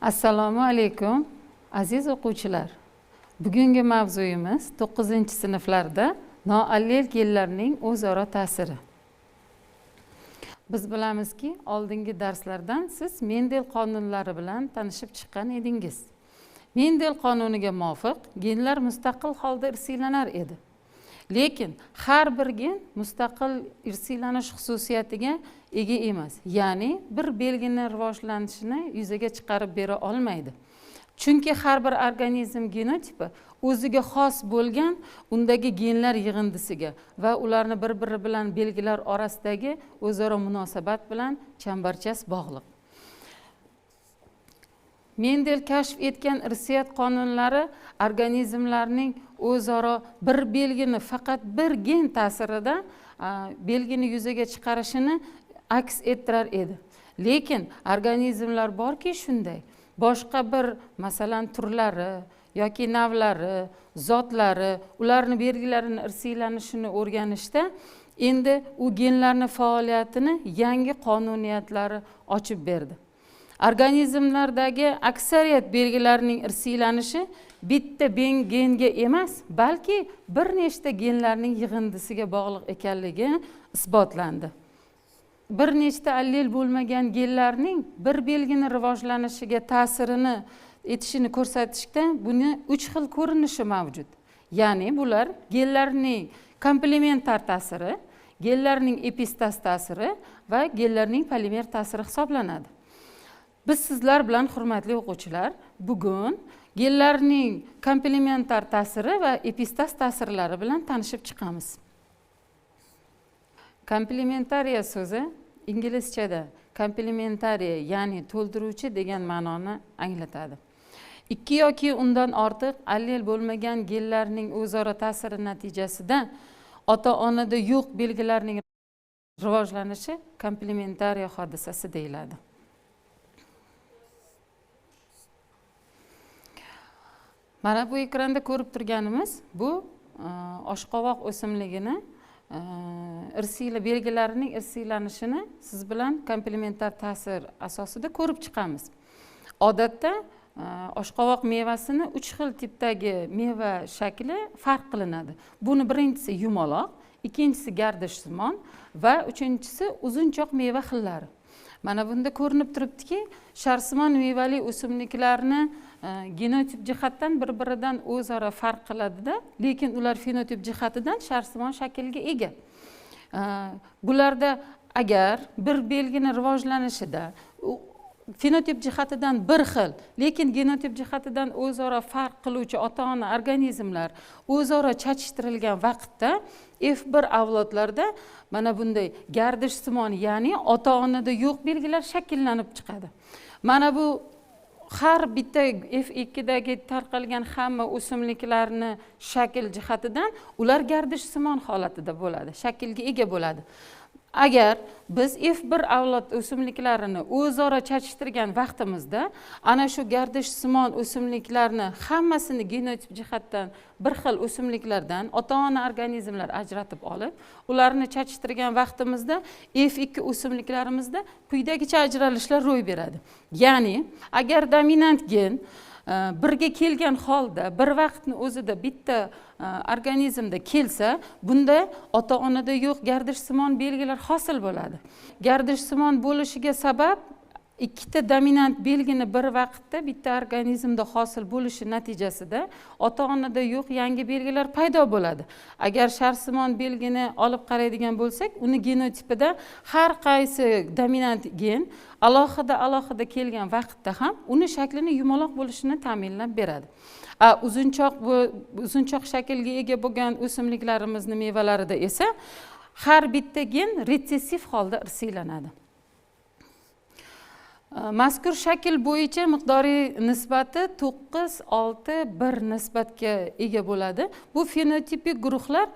Assalomu alaykum aziz o'quvchilar. Bugungi mavzuyimiz 9-sinflarda noallel genlarning o'zaro ta'siri. Biz bilamizki, oldingi darslardan siz Mendel qonunlari bilan tanishib chiqqan edingiz. Mendel qonuniga muvofiq genlar mustaqil holda irsiylanar edi. Lekin har bir gen mustaqil irsiylanish xususiyatiga ega emas. Ya'ni bir belgini rivojlanishini yuzaga chiqarib bera olmaydi. Chunki har bir organizm genotipi o'ziga xos bo'lgan undagi genlar yig'indisiga va ularni bir-biri bilan belgilar orasidagi o'zaro munosabat bilan chambarchas bog'liq. Mendel kashf etgan irsiyat qonunlari organizmlarning o'zaro bir belgini faqat bir gen ta'sirida belgini yuzaga chiqarishini aks ettirar edi. Lekin organizmlar borki shunday, boshqa bir masalan turlari yoki navlari, zotlari, ularning belgilarini irsiylanishini o'rganishda endi u genlarning faoliyatini yangi qonuniyatlari ochib berdi. Organizmlardagi aksariyat belgilarning irsiylanishi bitta genga emas, balki bir nechta genlarning yig'indisiga bog'liq ekanligi isbotlandi. Bir nechta allel bo'lmagan genlarning bir belgini rivojlanishiga ta'sirini etishini ko'rsatishda buni 3 xil ko'rinishi mavjud. Ya'ni bular genlarning komplementar ta'siri, genlarning epistaz ta'siri va genlarning polimer ta'siri hisoblanadi. Biz sizlar bilan hurmatli o'quvchilar, bugun genlarning komplementar ta'siri va epistaz ta'sirlari bilan tanishib chiqamiz. Komplementariya so'zi inglizchada komplementariya, ya'ni to'ldiruvchi degan ma'noni anglatadi. Ikki yoki undan ortiq allel bo'lmagan genlarning o'zaro ta'siri natijasida ota-onada yo'q belgilarning rivojlanishi komplementariya hodisasi deyiladi. Mana bu ekranda ko'rib turganimiz bu oshqovoq o'simligini belgilarining irsiylanishini siz bilan komplementar ta'sir asosida ko'rib chiqamiz. Odatda oshqovoq mevasini 3 xil tipdagi meva shakli farq qilinadi. Buni birinchisi yumaloq, ikkinchisi gardishsimon va uchinchisi uzunchoq meva xillari. Mana bunda ko'rinib turibdiki, sharsimon mevali o'simliklarni genotip jihatdan bir-biridan o'zaro farq qiladi-da, lekin ular fenotip jihatidan sharsimon shaklga ega. Bularda agar bir belgini rivojlanishida fenotip jihatidan bir xil, lekin genotip jihatidan o'zaro farq qiluvchi ota-ona organizmlar o'zaro chachishtirilgan vaqtda F1 avlodlarda mana bunday gardishsimon, ya'ni ota-onada yo'q belgilar shakllanib chiqadi. Mana bu har bitta F2dagi tarqalgan hamma o'simliklarni shakl jihatidan ular gardishsimon holatida bo'ladi, shaklga ega bo'ladi. Agar biz F1 avlod o'simliklarini o'zaro chachishtirgan vaqtimizda ana shu gardishsimon o'simliklarni hammasini genotip jihatdan bir xil o'simliklardan ota-ona organizmlar ajratib olib, ularni chachishtirgan vaqtimizda F2 o'simliklarimizda quyidagicha ajralishlar ro'y beradi. Ya'ni agar dominant gen birga kelgan holda bir vaqtni o'zida bitta organizmda kelsa, bunda ota-onada yo'q gardishsimon belgilar hosil bo'ladi. Gardishsimon bo'lishiga sabab ikkita dominant belgini bir vaqtda bitta organizmda hosil bo'lishi natijasida ota-onada yo'q yangi belgilar paydo bo'ladi. Agar sharsimon belgini olib qaraydigan bo'lsak, uni genotipida har qaysi dominant gen alohida kelgan vaqtda ham uni shaklini yumaloq bo'lishini ta'minlab beradi. Uzunchoq shaklga ega bo'lgan o'simliklarimizni mevalarida esa har bitta gen retsessiv holda irsiylanadi. Mazkur shakl bo'yicha miqdoriy nisbati 9:6:1 nisbatga ega bo'ladi. Bu fenotipik guruhlar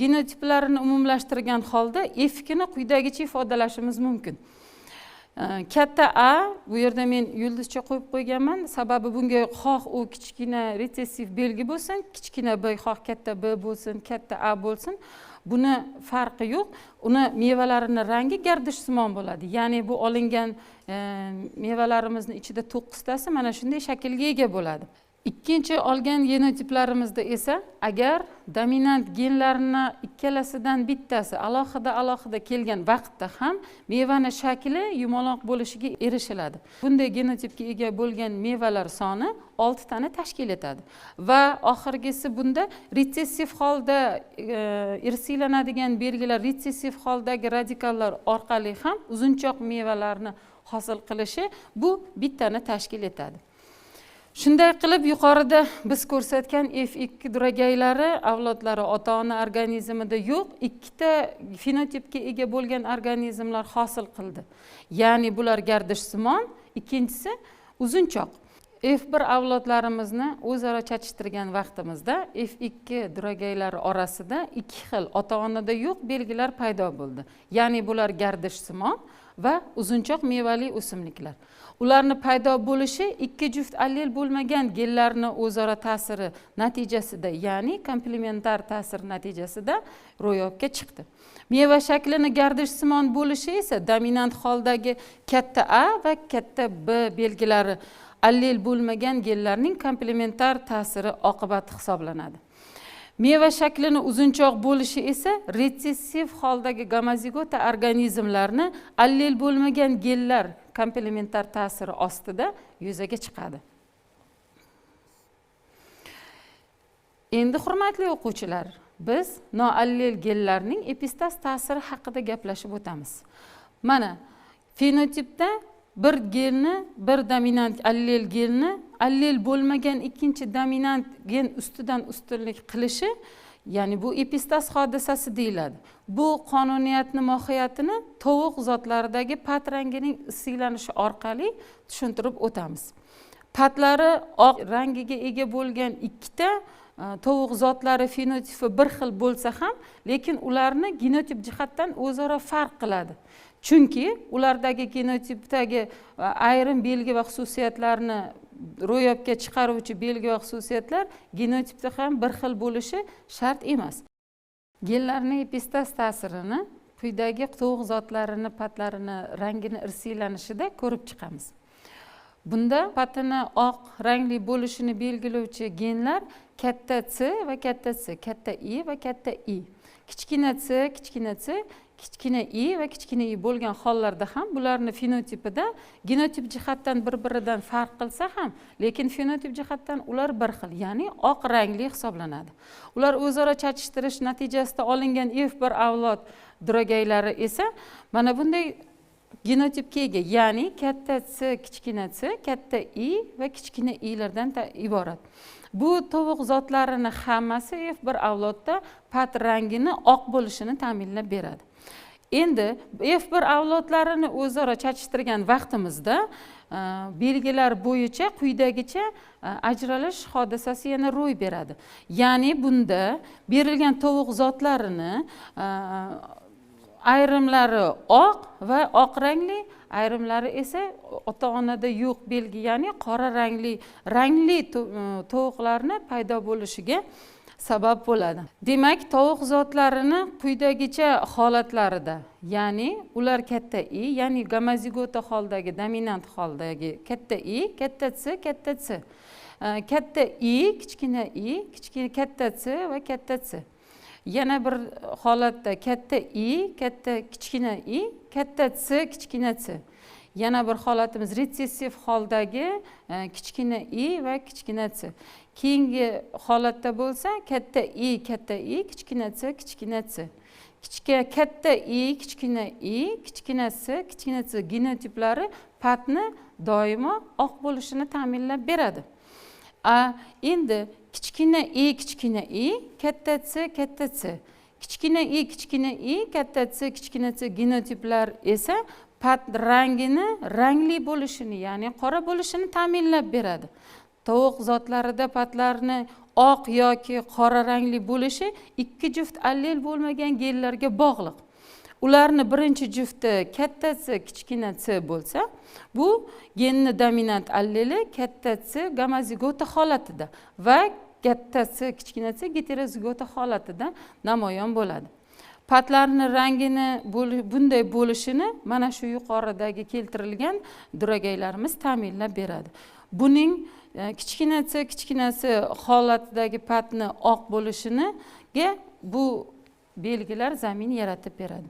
genotiplarini umumlashtirgan holda F2ni quyidagicha ifodalashimiz mumkin. Katta A, bu yerda men yulduzcha qo'yib qo'yganman, sababi bunga xoh u kichkina retsessiv belgi bo'lsin, kichkina B xoh katta B bo'lsin, katta A bo'lsin, Buni farqi yo'q. Uni mevalarining rangi gardishsimon bo'ladi. Ya'ni bu olingan mevalarimizni ichida 9 tasi mana shunday shaklga ega bo'ladi. Ikkinchi olgan genotiplarimizda esa agar dominant genlarni ikkalasidan bittasi alohida kelgan vaqtda ham mevani shakli yumaloq bo'lishiga erishiladi. Bunday genotipga ega bo'lgan mevalar soni 6 tani tashkil etadi va oxirgisi bunda retsessiv holda irsiylanadigan belgilar retsessiv holdagi radikallar orqali ham uzunchoq mevalarni hosil qilishi bu bittani tashkil etadi. Shunday qilib yuqorida biz ko'rsatgan F2 duragaylari avlodlari ota-ona organizmida yo'q, ikkita fenotipga ega bo'lgan organizmlar hosil qildi. Ya'ni bular gardishsimon, ikkinchisi uzunchoq. F1 avlodlarimizni o'zaro chachishtirgan vaqtimizda F2 duragaylari orasida ikki xil ota-onada yo'q belgilar paydo bo'ldi. Ya'ni bular gardishsimon va uzunchoq mevali o'simliklar. Ularni paydo bo'lishi ikki juft allel bo'lmagan genlarni o'zaro ta'siri natijasida, ya'ni komplementar ta'sir natijasida ro'yobga chiqdi. Meva shaklini gardishsimon bo'lishi esa dominant holdagi katta A va katta B belgilari allel bo'lmagan genlarning komplementar ta'siri oqibati hisoblanadi. Meva shaklini uzunchoq bo'lishi esa retsessiv holdagi gomozigota organizmlarni allel bo'lmagan genlar komplementar ta'siri ostida yuzaga chiqadi. Endi hurmatli o'quvchilar, biz noallel genlarning epistaz ta'siri haqida gaplashib o'tamiz. Mana fenotipda bir genni, bir dominant allel genni allel bo'lmagan ikkinchi dominant gen ustidan ustunlik qilishi, ya'ni bu epistaz hodisasi deyiladi. Bu qonuniyatni mohiyatini tovuq zotlaridagi pat rangining isiylanishi orqali tushuntirib o'tamiz. Patlari oq rangiga ega bo'lgan ikkita tovuq zotlari fenotipi bir xil bo'lsa ham, lekin ularni genotip jihatdan o'zaro farq qiladi. Chunki ulardagi genotipdagi ayrim belgi va xususiyatlarni ro'yobga chiqaruvchi belgi va xususiyatlar genotipda ham bir xil bo'lishi shart emas. Genlarning epistaz ta'sirini quyidagi tovuq zotlarini, patlarini, rangini irsiylanishida ko'rib chiqamiz. Bunda patini oq rangli bo'lishini belgilovchi genlar katta C va katta C, katta I va katta I. Kichkina C, kichkina C, kichkina I va kichkina I bo'lgan hollarda ham bularni fenotipida genotip jihatdan bir-biridan farq qilsa ham, lekin fenotip jihatdan ular bir xil, ya'ni oq rangli hisoblanadi. Ular o'zaro chachishtirish natijasida olingan F1 avlod duragaylari esa mana bunday genotipga ega, ya'ni katta C, kichkina C, katta I va kichkina I'lardan iborat. Bu tovuq zotlarini hammasi F1 avlodda pat rangini oq bo'lishini ta'minlab beradi. Endi F1 avlodlarini o'zaro chachishtirgan vaqtimizda belgilar bo'yicha quyidagicha ajralish hodisasi yana ro'y beradi. Ya'ni bunda berilgan tovuq zotlarini ayrimlari oq va oq rangli, ayrimlari esa ota-onada yo'q belgi, ya'ni qora rangli tovuqlarni paydo bo'lishiga sabab bo'ladi. Demak, tovuq zotlarini quyidagicha holatlarida, ya'ni ular katta I, ya'ni gomozigota holdagi, dominant holdagi katta I, katta C, katta C. Katta I, kichkina I, katta C va katta C. Yana bir holatda katta I, kichkina I, katta C, kichkina C. Yana bir holatimiz retsessiv holdagi kichkina I va kichkina C. Keyingi holatda bo'lsa katta I, kichkina C, kichkina C. Katta I, kichkina C genotiplari patni doimo oq bo'lishini ta'minlab beradi. Endi kichkina I, katta C, kichkina I, katta C genotiplar esa pat rangini rangli bo'lishini, ya'ni qora bo'lishini ta'minlab beradi. Tovuq zotlarida patlarni oq yoki qora rangli bo'lishi ikki juft allel bo'lmagan genlarga bog'liq. Ularni birinchi jufti katta C, kichkina C bo'lsa, bu genni dominant alleli katta C gomozigota holatida va katta C, kichkina C heterozigota holatida namoyon bo'ladi. patlarning rangini bunday bo'lishini mana shu yuqoridagi keltirilgan duragaylarimiz ta'minlab beradi. Buning kichkinasi holatidagi patni oq bo'lishiniga bu belgilar zamin yaratib beradi.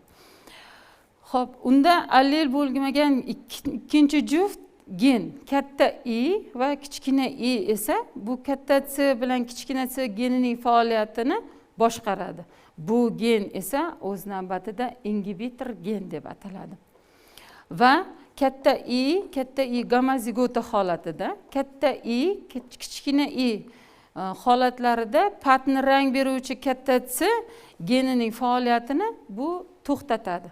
Xo'p, unda allel bo'lmagan ikkinchi juft gen katta I va kichkina I esa bu kattasi bilan kichkinasi genining faoliyatini boshqaradi. Bu gen esa o'z navbatida ingibitor gen deb ataladi. Va katta I gamozigota holatida, katta I, kichkina I holatlarida patni rang beruvchi kattasi genining faoliyatini bu to'xtatadi.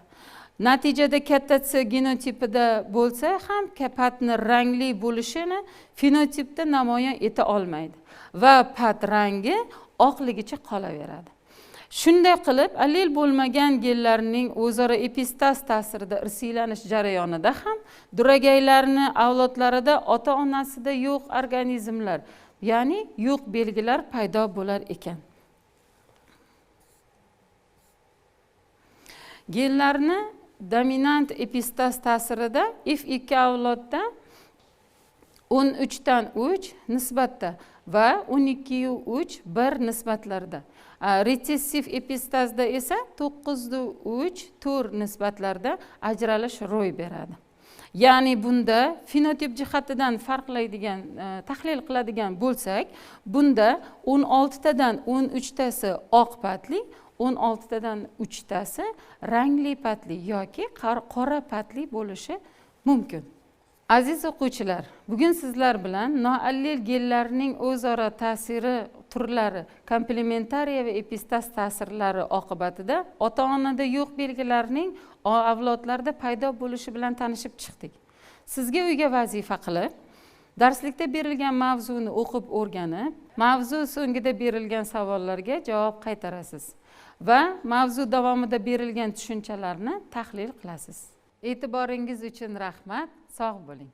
Natijada kattasi genotipida bo'lsa ham patni rangli bo'lishini fenotipda namoyon eta olmaydi va pat rangi oqligicha qolaveradi. Shunday qilib, allel bo'lmagan genlarning o'zaro epistaz ta'sirida irsiylanish jarayonida ham duragaylarning avlodlarida ota-onasida yo'q organizmlar, ya'ni yo'q belgilar paydo bo'lar ekan. Genlarni dominant epistaz ta'sirida F2 avlodda 13 dan 3 nisbatda va 12:3 1 nisbatlarda. Retsessiv epistazda esa 9:3 4 nisbatlarda ajralish ro'y beradi. Ya'ni bunda fenotip jihatidan farqlaydigan, tahlil qiladigan bo'lsak, bunda 16 dan 13 tasi oq patli, 16 dan 3 tasi rangli patli yoki qora patli bo'lishi mumkin. Aziz o'quvchilar, bugun sizlar bilan noallel genlarning o'zaro ta'siri turlari, komplementariya va epistaz ta'sirlari oqibatida ota-onada yo'q belgilarning avlodlarda paydo bo'lishi bilan tanishib chiqdik. Sizga uyga vazifa qilib, darslikda berilgan mavzuni o'qib o'rganib, mavzu so'ngida berilgan savollarga javob qaytarasiz va mavzu davomida berilgan tushunchalarni tahlil qilasiz. E'tiboringiz uchun rahmat. Sog' bo'ling.